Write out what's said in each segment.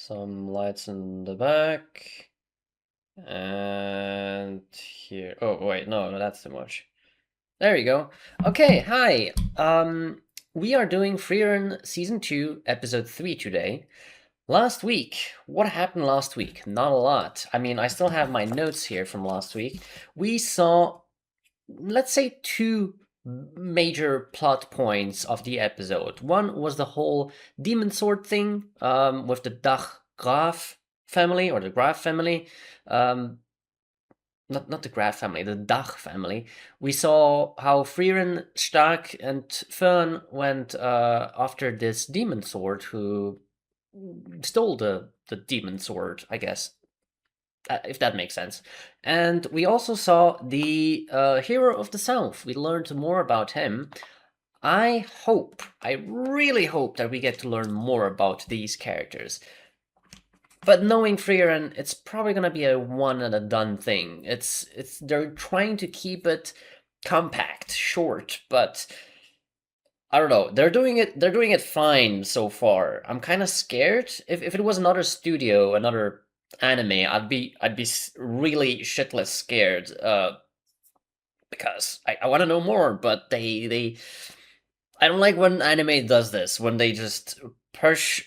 Some lights in the back. And here. Oh, wait, no, that's too much. There you go. Okay, hi. We are doing Frieren Season 2, Episode 3 today. Last week, what happened last week? Not a lot. I mean, I still have my notes here from last week. We saw, let's say, two major plot points of the episode. One was the whole demon sword thing with the Dach Graf family, or the Graf family. Um, not the Graf family, the Dach family. We saw how Frieren, Stark, and Fern went after this demon sword who stole the demon sword, I guess, if that makes sense. And we also saw the hero of the South. We learned more about him. I really hope that we get to learn more about these characters. But knowing Frieren, it's probably gonna be a one and a done thing. It's they're trying to keep it compact, short, but I don't know. They're doing it fine so far. I'm kind of scared. If it was another studio, another anime, I'd be really shitless scared. Because I want to know more, but they I don't like when anime does this, when they just push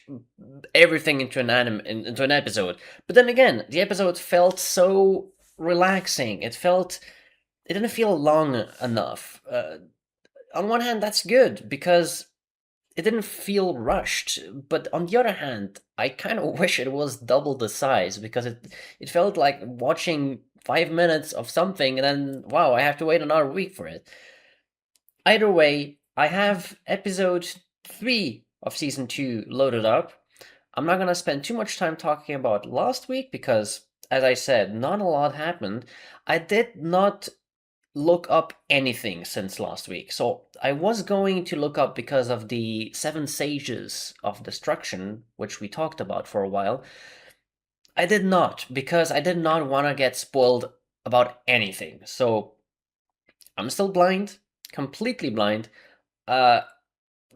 everything into an into an episode. But then again, the episode felt so relaxing. It didn't feel long enough. On one hand, that's good because it didn't feel rushed. But on the other hand, I kind of wish it was double the size because it felt like watching 5 minutes of something and then wow, I have to wait another week for it. Either way, I have episode 3 of season 2 loaded up. I'm not going to spend too much time talking about last week because, as I said, not a lot happened. I did not look up anything since last week. So I was going to look up because of the 7 Sages of Destruction, which we talked about for a while. I did not because I did not want to get spoiled about anything. So I'm still blind, completely blind. Uh,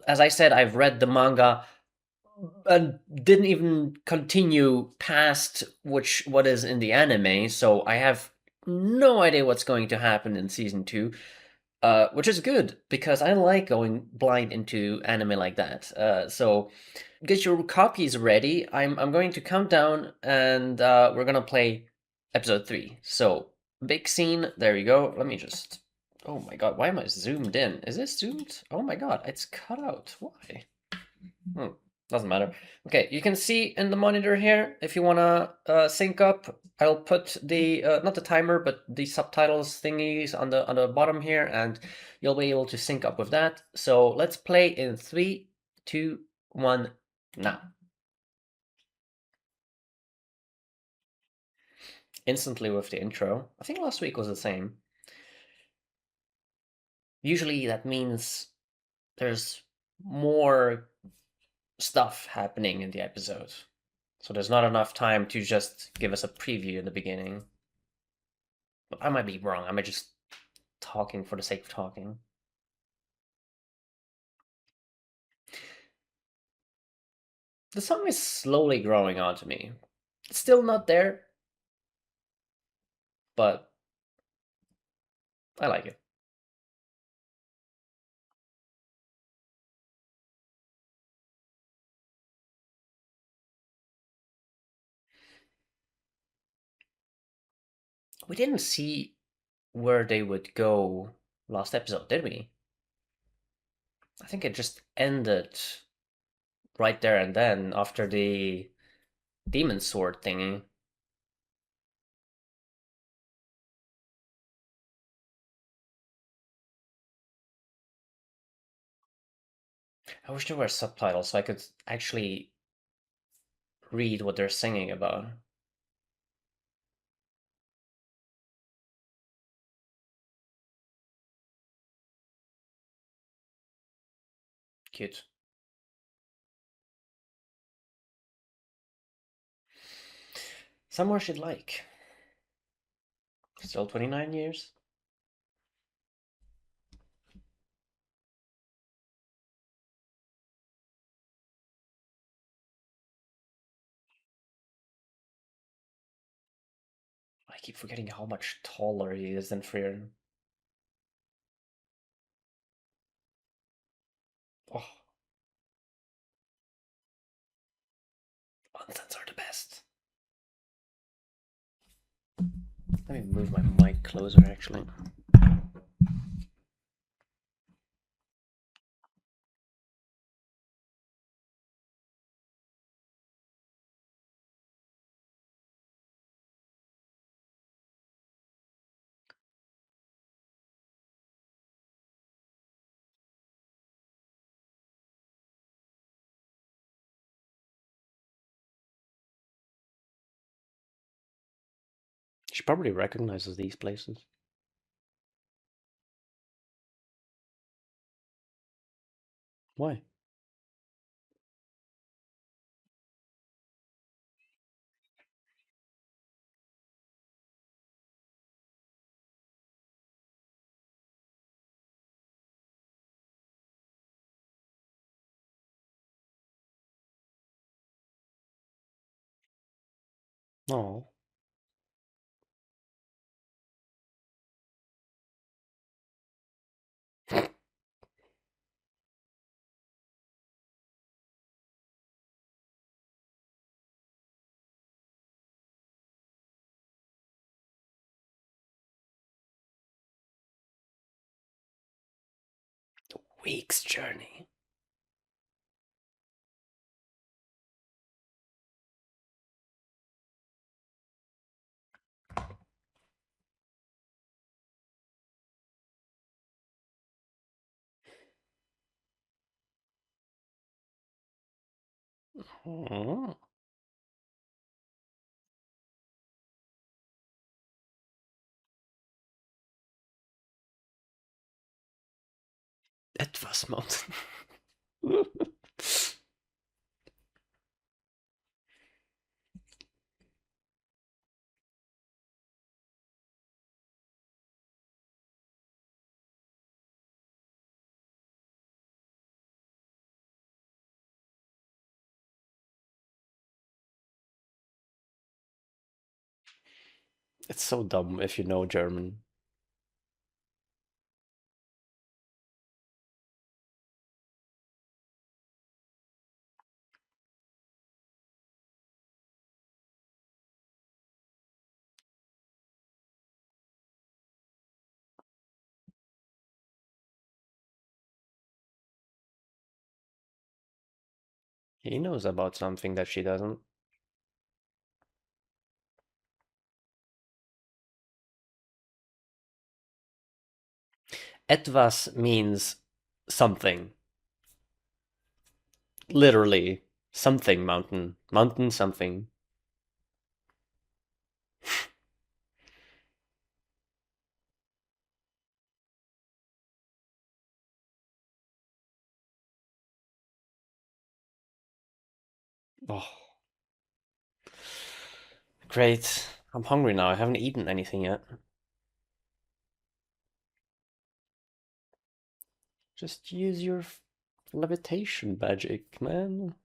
as I said, I've read the manga and didn't even continue past what is in the anime, so I have no idea what's going to happen in season 2, which is good because I like going blind into anime like that. So get your copies ready. I'm going to count down and we're gonna play episode 3. So big scene. There you go. Let me just. Oh my god, why am I zoomed in? Is this zoomed? Oh my god, it's cut out. Why? Hmm, doesn't matter. Okay, you can see in the monitor here, if you wanna sync up, I'll put the not the timer, but the subtitles thingies on the bottom here, and you'll be able to sync up with that. So let's play in 3, 2, 1, now. Instantly with the intro. I think last week was the same. Usually that means there's more stuff happening in the episode. So there's not enough time to just give us a preview in the beginning. I might be wrong. I might just talking for the sake of talking. The song is slowly growing onto me. It's still not there, but I like it. We didn't see where they would go last episode, did we? I think it just ended right there and then after the demon sword thingy. I wish there were subtitles so I could actually read what they're singing about. Cute. Somewhere she'd like. Still 29 years? I keep forgetting how much taller he is than Frieren. Oh, Unsens are the best. Let me move my mic closer, actually. She probably recognizes these places. Why? Oh. Week's journey. Oh. Etwas Mountain. It's so dumb if you know German. He knows about something that she doesn't. Etwas means something. Literally, something mountain. Mountain something. Oh, great. I'm hungry now. I haven't eaten anything yet. Just use your levitation magic, man.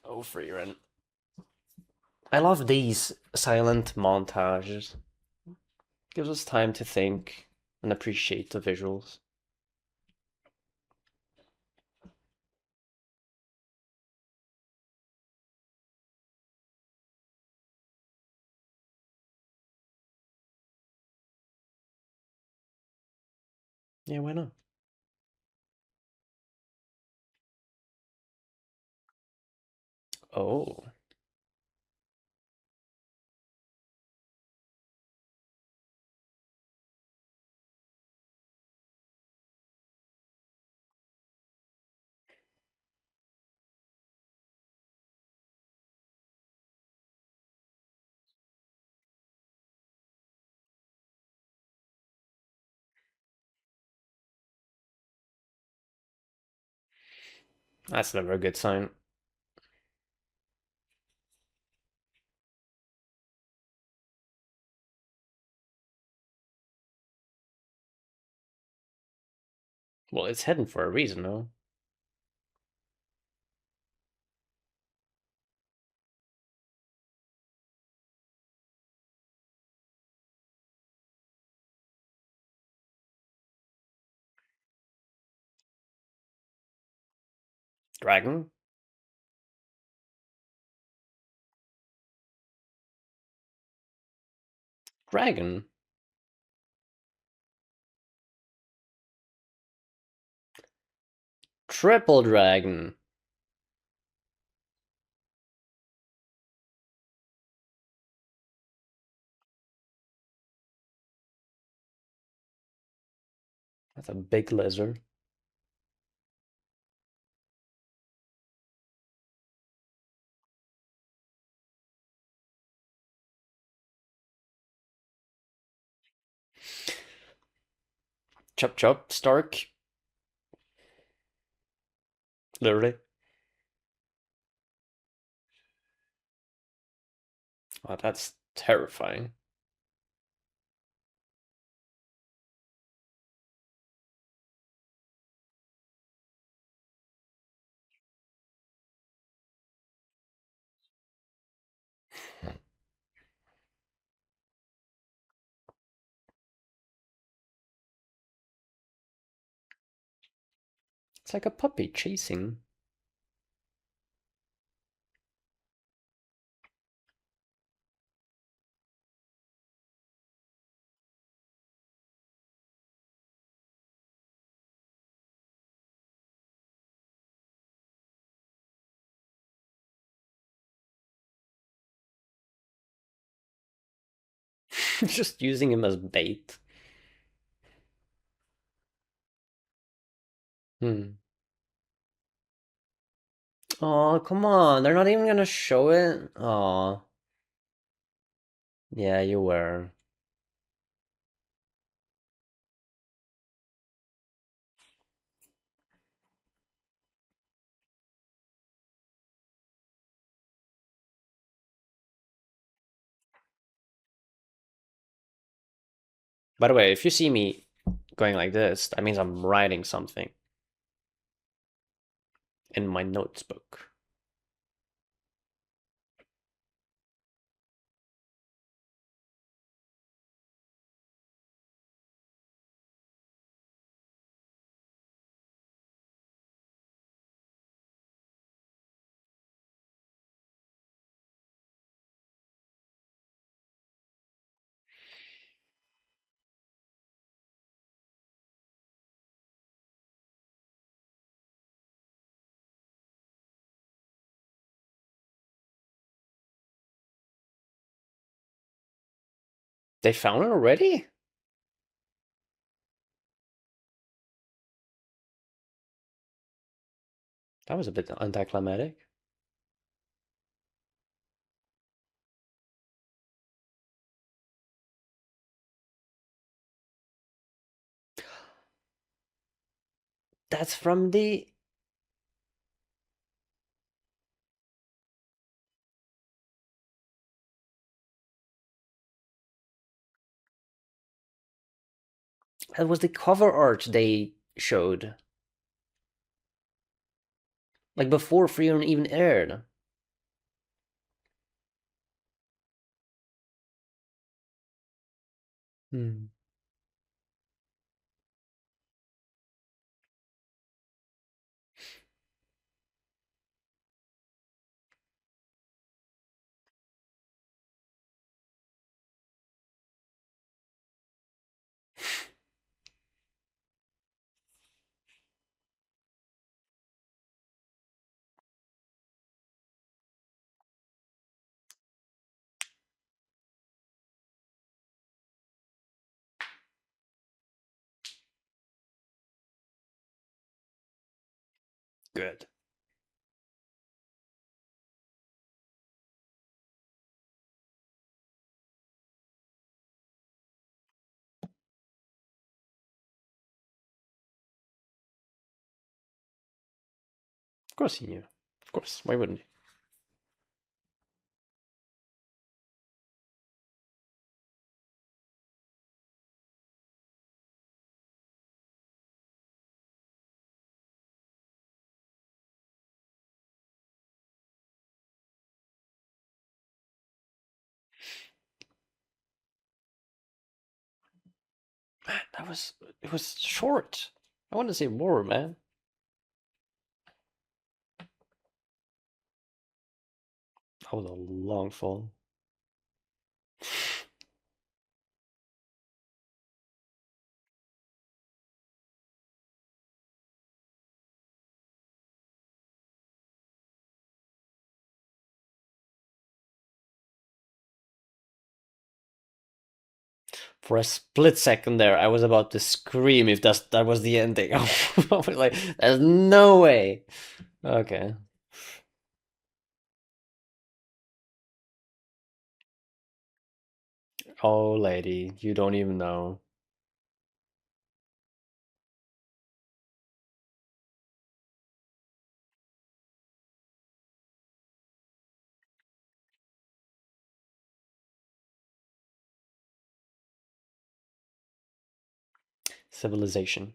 Oh, Frieren. I love these silent montages. Gives us time to think and appreciate the visuals. Yeah, why not? Oh, that's never a good sign. Well, it's hidden for a reason, though. Dragon? Dragon? Triple dragon. That's a big lizard. Chop chop, Stark. Literally. Oh, that's terrifying. It's like a puppy chasing. Just using him as bait. Hmm. Oh, come on. They're not even gonna show it. Oh. Yeah, you were. By the way, if you see me going like this, that means I'm writing something in my notebook. They found it already? That was a bit anticlimactic. That's from the... That was the cover art they showed. Like before Frieren even aired. Hmm. Good. Of course he knew. Of course. Why wouldn't he? Man, that was... It was short. I want to say more, man. That was a long fall. For a split second there, I was about to scream if that was the ending. I was like, there's no way. Okay. Oh, lady, you don't even know. Civilization.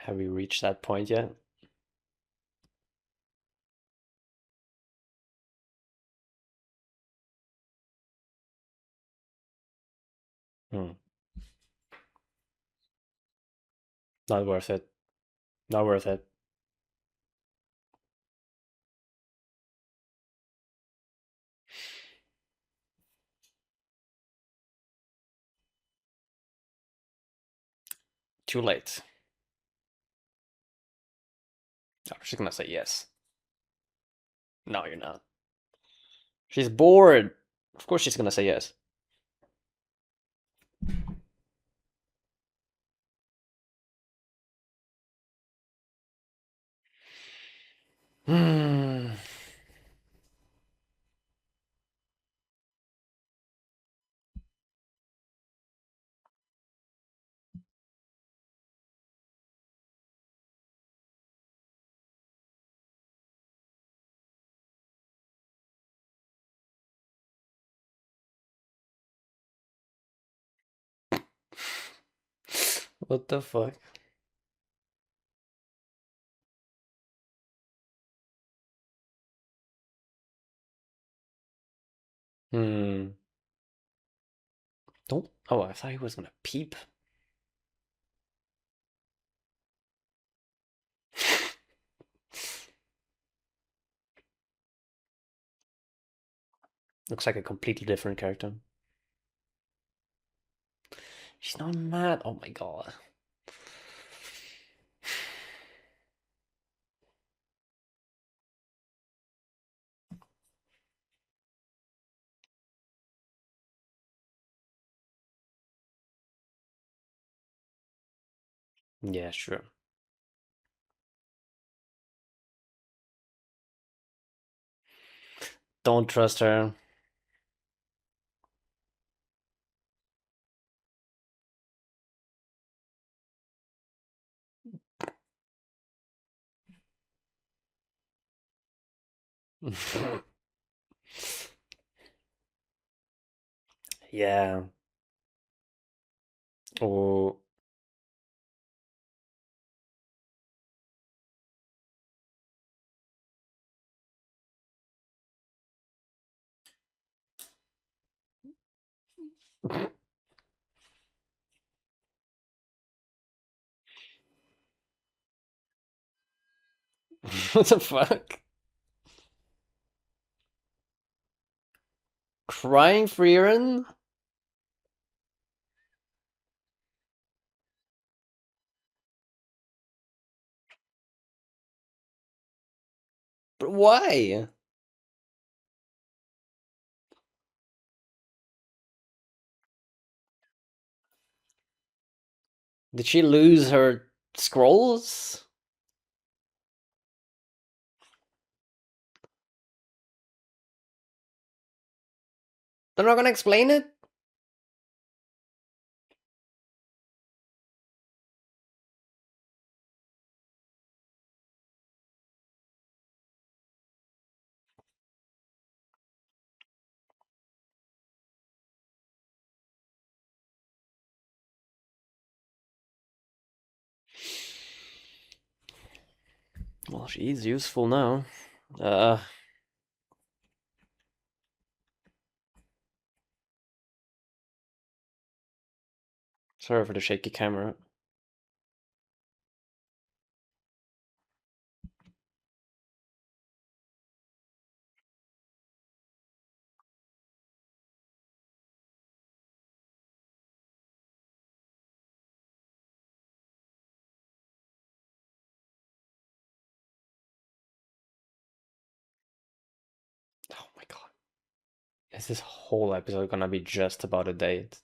Have we reached that point yet? Hmm. Not worth it. Not worth it. Too late. Oh, she's gonna say yes. No, you're not. She's bored. Of course she's gonna say yes. Hmm. What the fuck? Hmm. Don't. Oh, I thought he was gonna peep. Looks like a completely different character. She's not mad. Oh my god. Yeah, sure. Don't trust her. Yeah. Oh. What the fuck? Crying Frieren? But why? Did she lose her scrolls? They're not gonna explain it? Well, she's useful now. Uh, Sorry for the shaky camera. Oh my god. Is this whole episode gonna be just about a date?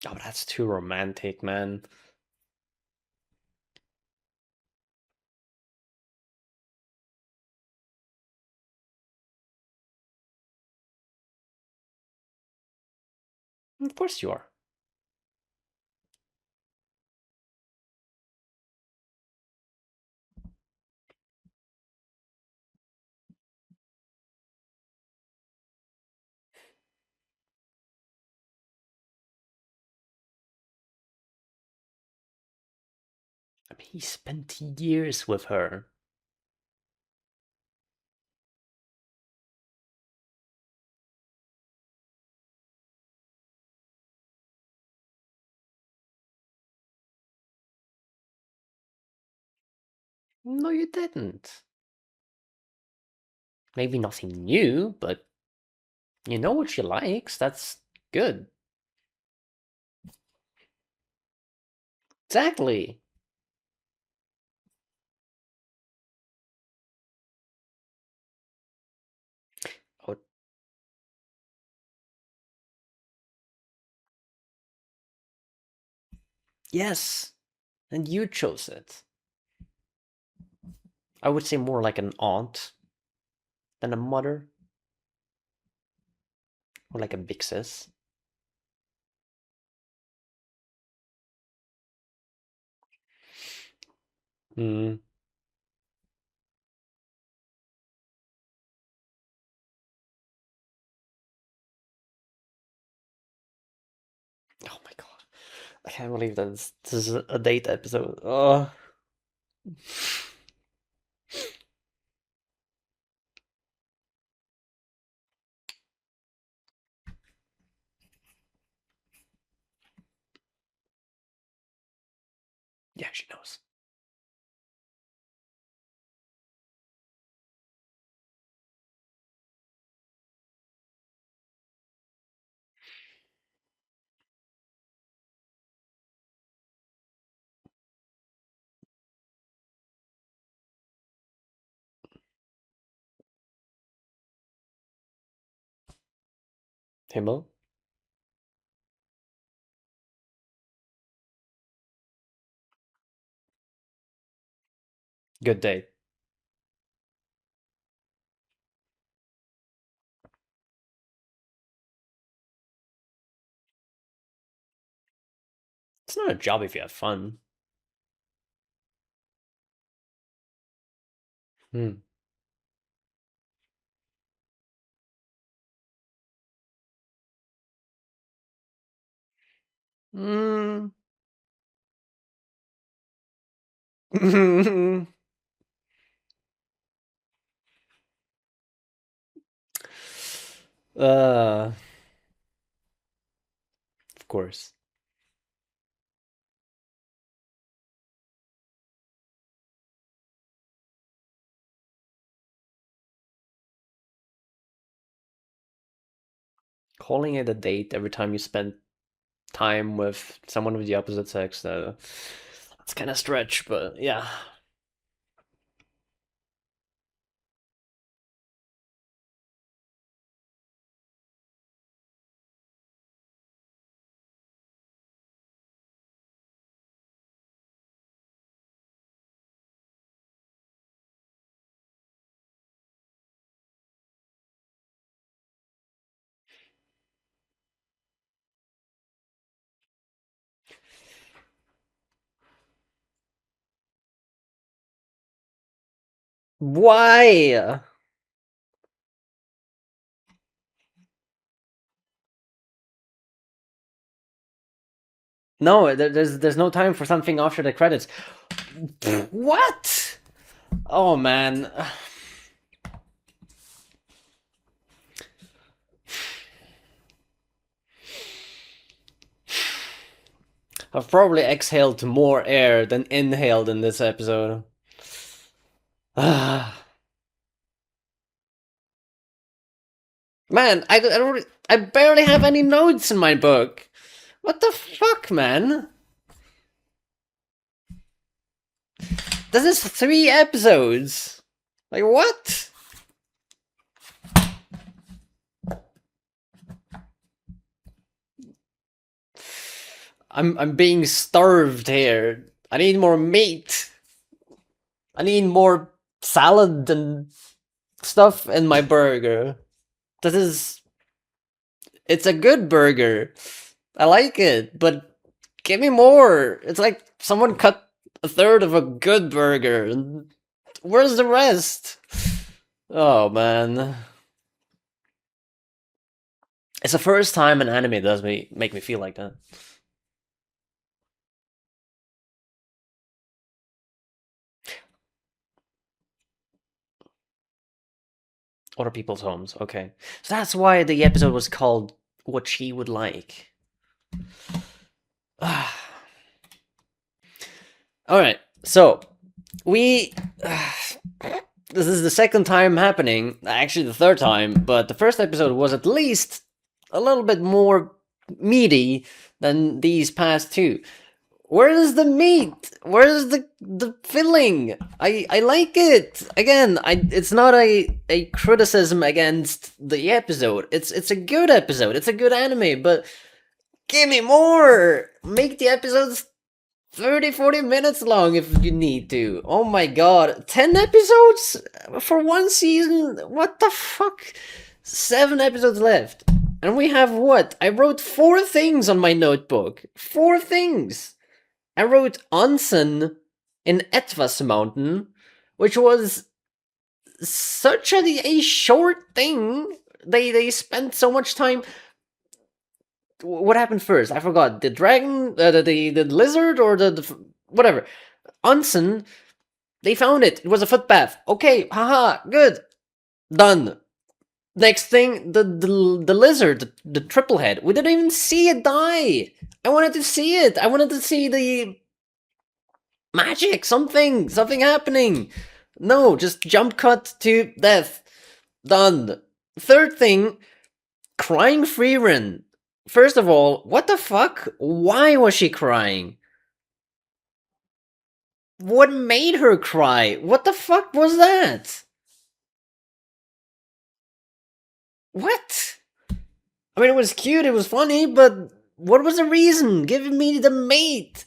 Oh, that's too romantic, man. Of course you are. I mean, he spent years with her. No, you didn't. Maybe nothing new, but you know what she likes. That's good. Exactly. Oh, yes. And you chose it. I would say more like an aunt than a mother, or like a big sis. Hmm. Oh my god. I can't believe that this is a date episode. Oh. Yeah, she knows. Himmel? Good date. It's not a job if you have fun. Hmm. Mm. uh, of course. Calling it a date every time you spend time with someone of the opposite sex, that's kind of stretch, but yeah. Why? No, there's no time for something after the credits. What? Oh man. I've probably exhaled more air than inhaled in this episode. Man, I barely have any notes in my book. What the fuck, man? This is 3 episodes. Like what? I'm being starved here. I need more meat. I need more salad and stuff in my burger. This is... It's a good burger. I like it, but give me more. It's like someone cut a third of a good burger. Where's the rest? Oh man. It's the first time an anime does make me feel like that. Other people's homes, okay. So that's why the episode was called What She Would Like. Alright, so we... this is the second time happening, actually the third time, but the first episode was at least a little bit more meaty than these past two. Where is the meat? Where is the filling? I like it. Again, it's not a criticism against the episode. It's a good episode. It's a good anime, but give me more. Make the episodes 30-40 minutes long if you need to. Oh my god. 10 episodes for one season? What the fuck? 7 episodes left. And we have what? I wrote 4 things on my notebook. 4 things. I wrote onsen in Etvas Mountain, which was such a short thing. They spent so much time. What happened first? I forgot. The dragon, the lizard, or the whatever. Onsen. They found it. It was a footbath. Okay, haha, good, done. Next thing, the lizard, the triple head. We didn't even see it die. I wanted to see it. I wanted to see the magic, something happening. No, just jump cut to death. Done. Third thing, crying Frieren. First of all, what the fuck? Why was she crying? What made her cry? What the fuck was that? What? I mean, it was cute, it was funny, but what was the reason? Give me the mate.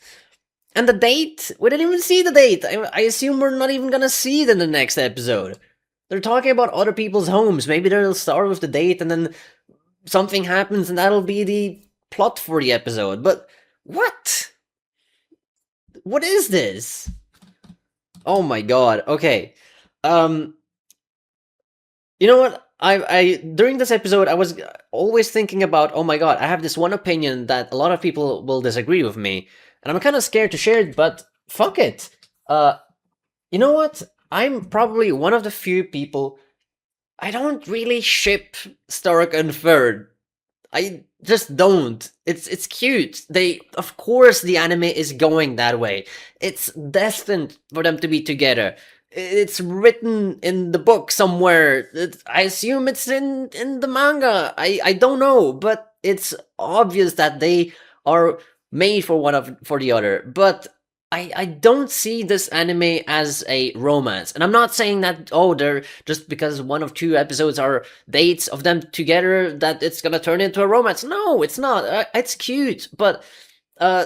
And the date? We didn't even see the date. I assume we're not even gonna see it in the next episode. They're talking about other people's homes. Maybe they'll start with the date and then something happens and that'll be the plot for the episode. But what? What is this? Oh my god. Okay. You know what? I during this episode I was always thinking about, oh my god, I have this one opinion that a lot of people will disagree with me, and I'm kind of scared to share it, but fuck it. You know what? I'm probably one of the few people I don't really ship Stark and Ferd. I just don't. It's cute. Of course the anime is going that way. It's destined for them to be together. It's written in the book somewhere. I assume it's in the manga. I don't know, but it's obvious that they are made for the other. But I don't see this anime as a romance. And I'm not saying that, oh, they're just because 1 of 2 episodes are dates of them together that it's gonna turn into a romance. No, it's not. It's cute, but I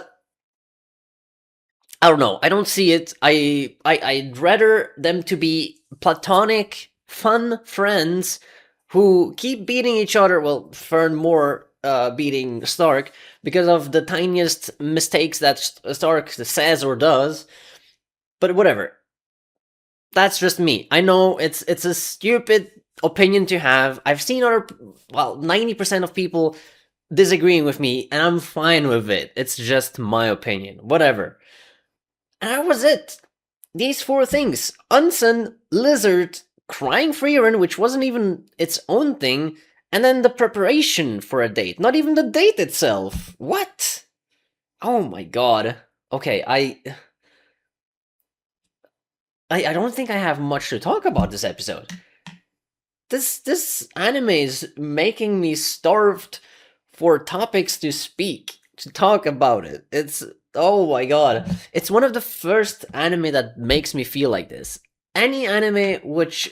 don't know. I don't see it. I'd rather them to be platonic, fun friends who keep beating each other. Well, Fern more beating Stark because of the tiniest mistakes that Stark says or does. But whatever. That's just me. I know it's a stupid opinion to have. I've seen other, well, 90% of people disagreeing with me, and I'm fine with it. It's just my opinion. Whatever. And that was it. These four things: Unsen, Lizard, Crying Frieren, which wasn't even its own thing, and then the preparation for a date. Not even the date itself. What? Oh my god. Okay, I don't think I have much to talk about this episode. This anime is making me starved for topics to speak, to talk about it. It's, oh my god. It's one of the first anime that makes me feel like this. Any anime which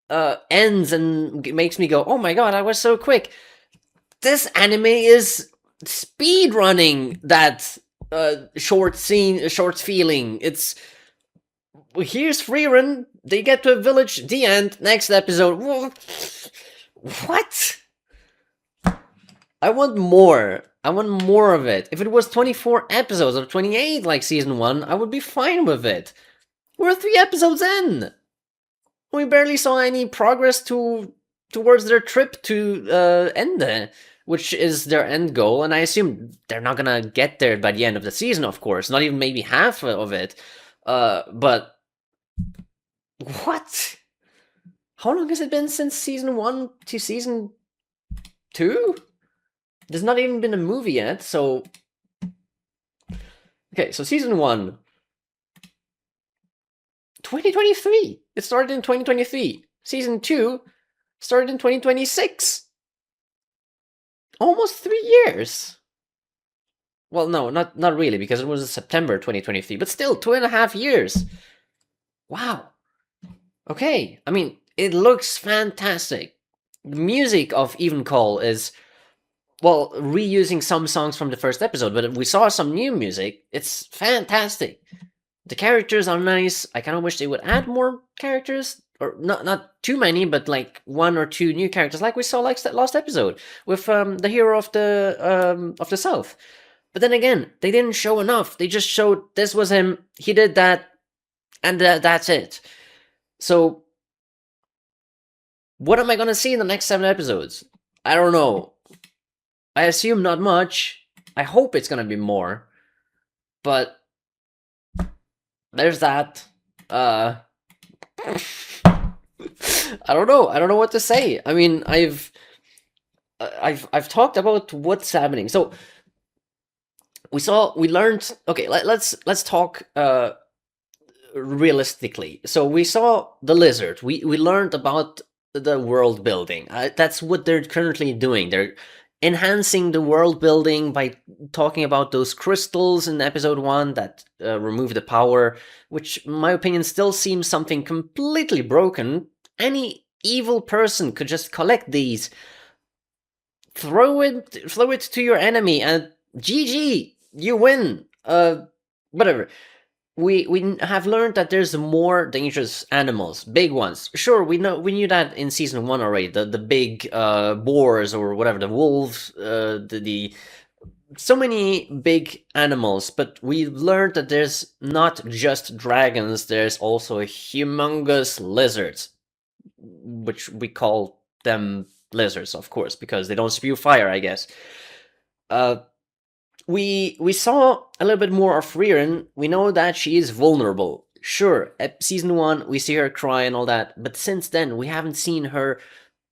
ends and makes me go, "Oh my god, I was so quick." This anime is speed running that short feeling. It's, here's Frieren. They get to a village. The end. Next episode. What? I want more. I want more of it. If it was 24 episodes or 28 like season 1, I would be fine with it. We're 3 episodes in. We barely saw any progress towards their trip to Ende, which is their end goal, and I assume they're not gonna get there by the end of the season, of course. Not even maybe half of it. But what? How long has it been since season 1 to season 2? There's not even been a movie yet, so... Okay, so season 1. 2023! It started in 2023. Season 2 started in 2026. Almost 3 years. Well, no, not really, because it was September 2023, but still, 2.5 years. Wow. Okay, I mean, it looks fantastic. The music of Even Call is, well, reusing some songs from the first episode, but we saw some new music. It's fantastic. The characters are nice. I kind of wish they would add more characters, or not too many, but like 1 or 2 new characters, like we saw like that last episode with the hero of the South. But then again, they didn't show enough. They just showed this was him. He did that, and that's it. So, what am I gonna see in the next 7 episodes? I don't know. I assume not much. I hope it's gonna be more. But there's that. I don't know. I don't know what to say. I mean, I've talked about what's happening. So we learned. Okay, let's talk realistically. So we saw the lizard. We learned about the world building. That's what they're currently doing. They're enhancing the world building by talking about those crystals in episode 1 that remove the power, which, in my opinion, still seems something completely broken. Any evil person could just collect these, throw it to your enemy, and GG, you win. Whatever. We have learned that there's more dangerous animals, big ones. Sure, we knew that in season 1 already. The big boars or whatever, the wolves, the so many big animals. But we learned that there's not just dragons. There's also humongous lizards, which we call them lizards, of course, because they don't spew fire, I guess. We saw a little bit more of Frieren. We know that she is vulnerable. Sure, at season 1, we see her cry and all that, but since then, we haven't seen her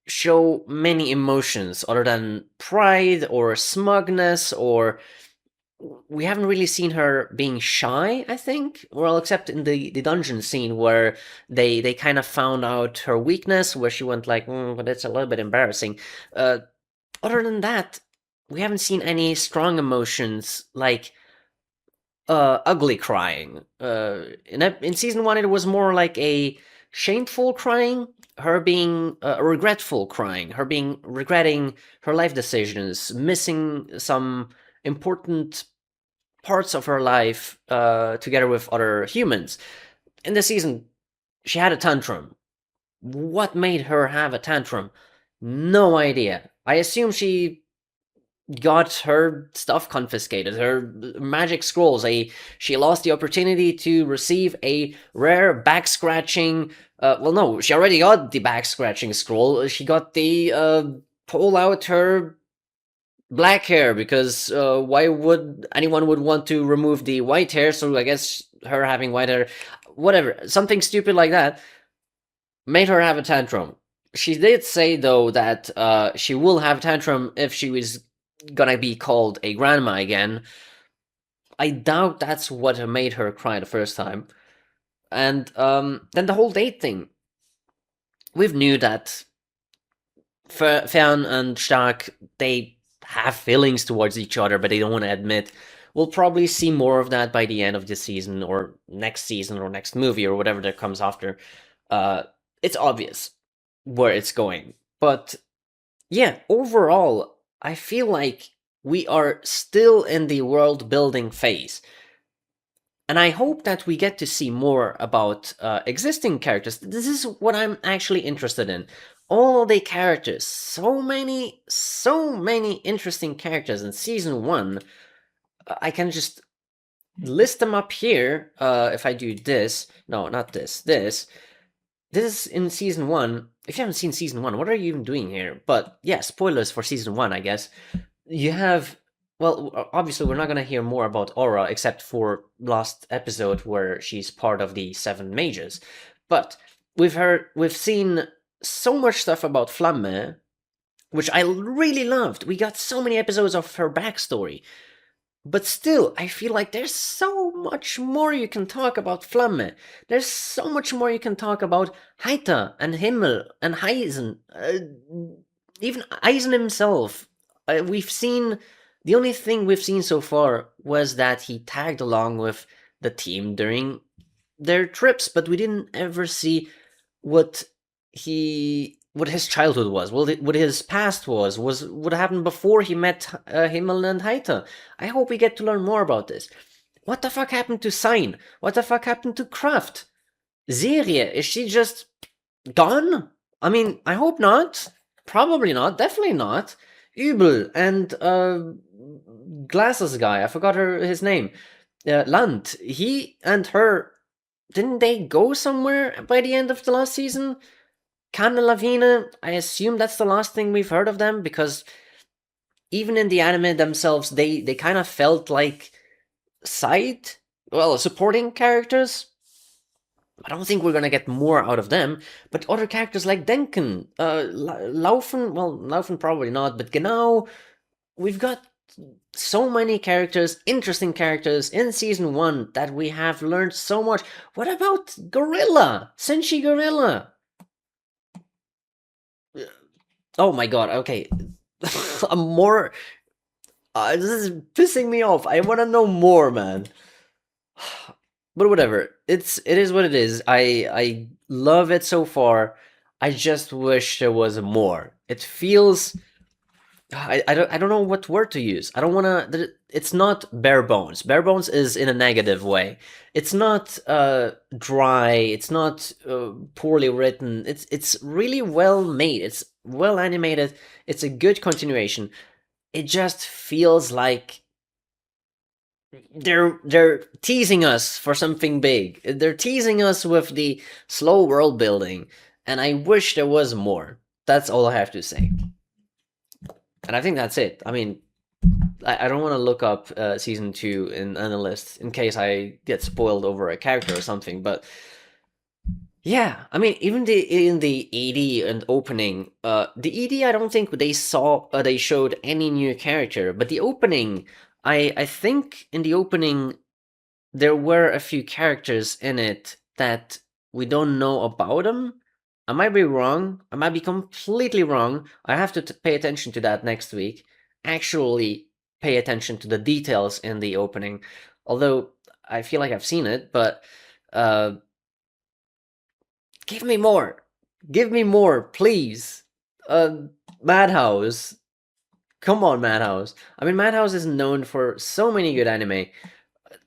show many emotions other than pride or smugness, or we haven't really seen her being shy, I think. Well, except in the dungeon scene where they kind of found out her weakness, where she went like, but it's a little bit embarrassing. Other than that, we haven't seen any strong emotions like ugly crying. In season 1, it was more like a shameful crying, her being regretful crying, her being regretting her life decisions, missing some important parts of her life together with other humans. In this season, she had a tantrum. What made her have a tantrum? No idea. I assume she got her stuff confiscated, her magic scrolls. She lost the opportunity to receive a rare back scratching. Well, no, she already got the back scratching scroll. She got the pull out her black hair because why would anyone would want to remove the white hair? So I guess her having white hair, whatever, something stupid like that, made her have a tantrum. She did say though that she will have a tantrum if she was gonna be called a grandma again. I doubt that's what made her cry the first time. And then the whole date thing. We've knew that Fern and Stark, they have feelings towards each other, but they don't want to admit. We'll probably see more of that by the end of this season, or next movie, or whatever that comes after. It's obvious where it's going. But yeah, overall, I feel like we are still in the world building phase. And I hope that we get to see more about existing characters. This is what I'm actually interested in. All the characters, so many interesting characters in season 1. I can just list them up here. If I do this, no, not this, this is in season 1. If you haven't seen season 1, what are you even doing here? But yeah, spoilers for season 1, I guess. You have, well, obviously we're not going to hear more about Aura except for last episode where she's part of the 7 mages. But we've seen so much stuff about Flamme, which I really loved. We got so many episodes of her backstory. But still, I feel like there's so much more you can talk about Flamme. There's so much more you can talk about Heita and Himmel and Heisen. Even Eisen himself. We've seen. The only thing we've seen so far was that he tagged along with the team during their trips, but we didn't ever see what his childhood was, what his past was what happened before he met Himmel and Heita. I hope we get to learn more about this. What the fuck happened to Sein? What the fuck happened to Kraft? Serie, is she just gone? I mean, I hope not. Probably not. Definitely not. Übel and glasses guy, I forgot his name. Land. He and her, didn't they go somewhere by the end of the last season? Canna Lavina, I assume that's the last thing we've heard of them, because even in the anime themselves, they kind of felt like supporting characters. I don't think we're gonna get more out of them, but other characters like Denken, Laufen probably not, but Genau, we've got so many characters, interesting characters in season 1 that we have learned so much. What about Gorilla? Senshi Gorilla? Oh my god, okay. I'm more. This is pissing me off. I want to know more, man. But whatever. It is what it is. I love it so far. I just wish there was more. It feels. I don't know what word to use. I don't want to. It's not bare bones. Bare bones is in a negative way. It's not dry. It's not poorly written. It's really well made. It's well animated. It's a good continuation. It just feels like they're teasing us for something big. They're teasing us with the slow world building, and I wish there was more. That's all I have to say. And I think that's it. I mean, I don't want to look up season 2 in Analyst in case I get spoiled over a character or something, but yeah, I mean, even in the ED and opening, the ED, I don't think they showed any new character, but the opening, I think in the opening there were a few characters in it that we don't know about them. I might be wrong. I might be completely wrong. I have to pay attention to that next week. Actually, pay attention to the details in the opening. Although I feel like I've seen it, but give me more. Give me more, please. Madhouse. Come on, Madhouse. I mean, Madhouse is known for so many good anime.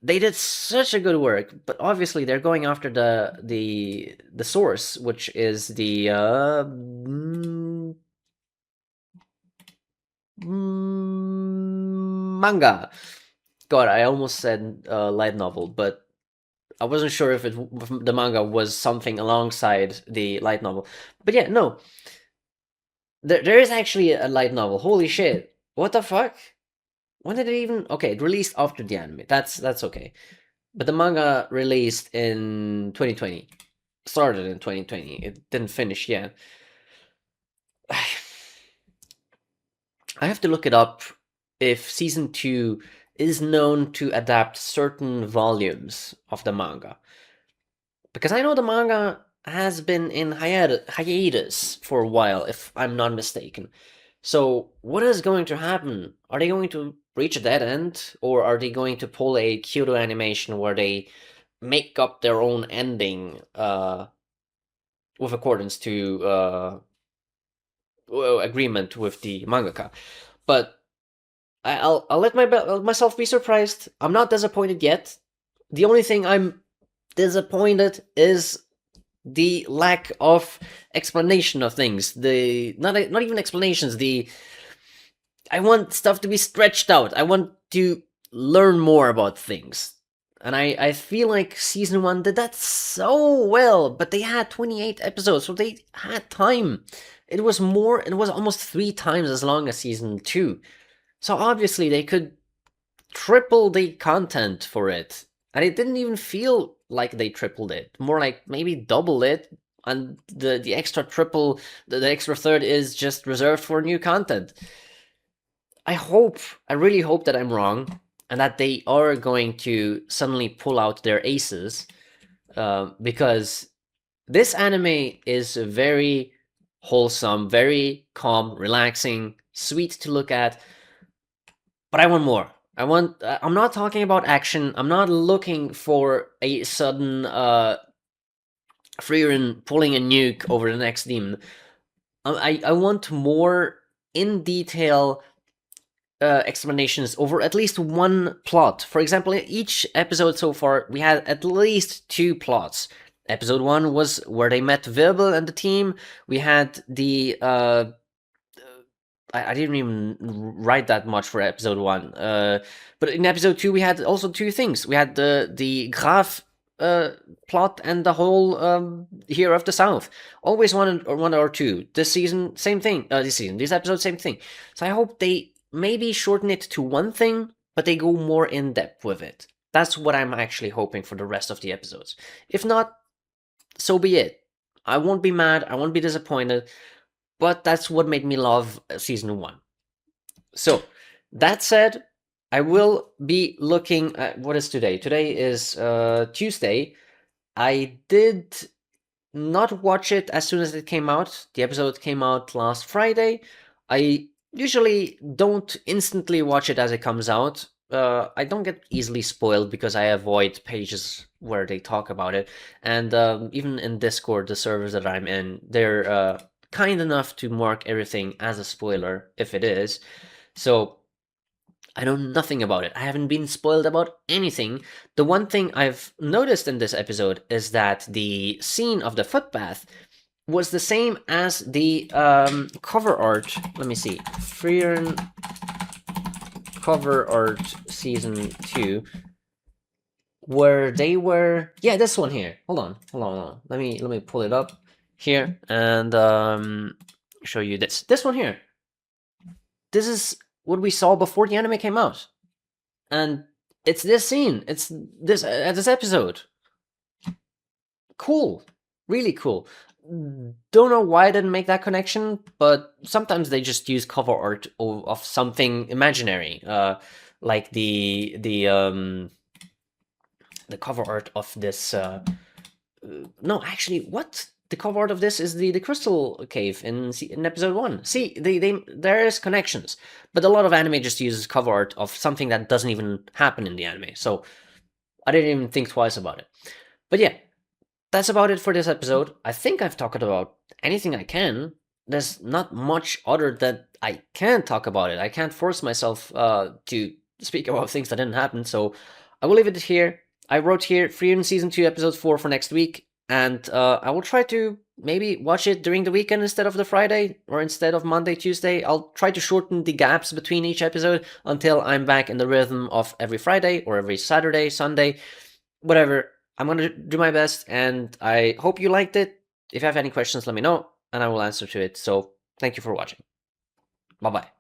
They did such a good work, but obviously they're going after the source, which is the manga. God, I almost said light novel, but I wasn't sure if the manga was something alongside the light novel. But yeah, no, there is actually a light novel. Holy shit! What the fuck? When did it even? Okay, it released after the anime. That's okay. But the manga released in 2020. Started in 2020. It didn't finish yet. I have to look it up if season 2 is known to adapt certain volumes of the manga. Because I know the manga has been in hiatus for a while, if I'm not mistaken. So, what is going to happen? Are they going to reach a dead end? Or are they going to pull a Kyoto animation where they make up their own ending with accordance to agreement with the mangaka? But I'll let myself be surprised. I'm not disappointed yet. The only thing I'm disappointed is the lack of explanation of things. The not even explanations. I want stuff to be stretched out. I want to learn more about things. And I feel like season 1 did that so well, but they had 28 episodes, so they had time. It was almost 3 times as long as season 2. So obviously they could triple the content for it. And it didn't even feel like they tripled it. More like maybe double it. And the extra triple, the extra third is just reserved for new content. I really hope that I'm wrong. And that they are going to suddenly pull out their aces. Because this anime is very wholesome, very calm, relaxing, sweet to look at. But I want more. I'm not talking about action. I'm not looking for a sudden Frieren pulling a nuke over the next demon. I want more in detail explanations over at least one plot. For example, in each episode so far, we had at least 2 plots. Episode 1 was where they met Verbal and the team. We had the I didn't even write that much for episode 1. But in episode 2, we had also 2 things. We had the Graf plot and the whole Hero of the South. Always one or two. This season, same thing. This episode, same thing. So I hope they maybe shorten it to one thing, but they go more in depth with it. That's what I'm actually hoping for the rest of the episodes. If not, so be it. I won't be mad. I won't be disappointed. But that's what made me love season 1. So, that said, I will be looking at what is today. Today is Tuesday. I did not watch it as soon as it came out. The episode came out last Friday. I usually don't instantly watch it as it comes out. I don't get easily spoiled because I avoid pages where they talk about it. And even in Discord, the servers that I'm in, they're kind enough to mark everything as a spoiler if it is. So I know nothing about it. I haven't been spoiled about anything. The one thing I've noticed in this episode is that the scene of the footpath was the same as the cover art. Let me see. Frieren cover art season 2, where they were. Yeah, this one here. Hold on. Let me pull it up here and show you this. This one here. This is what we saw before the anime came out, and it's this scene. It's this episode. Cool, really cool. Don't know why I didn't make that connection, but sometimes they just use cover art of something imaginary, like the cover art of this. No, actually, what? The cover art of this is the crystal cave in episode 1. See, there is connections, but a lot of anime just uses cover art of something that doesn't even happen in the anime. So I didn't even think twice about it. But yeah, that's about it for this episode. I think I've talked about anything I can. There's not much other that I can talk about it. I can't force myself to speak about things that didn't happen. So I will leave it here. I wrote here Frieren Season 2 Episode 4 for next week. And I will try to maybe watch it during the weekend instead of the Friday, or instead of Monday, Tuesday. I'll try to shorten the gaps between each episode until I'm back in the rhythm of every Friday or every Saturday, Sunday, whatever. I'm gonna do my best, and I hope you liked it. If you have any questions, let me know, and I will answer to it. So thank you for watching. Bye bye.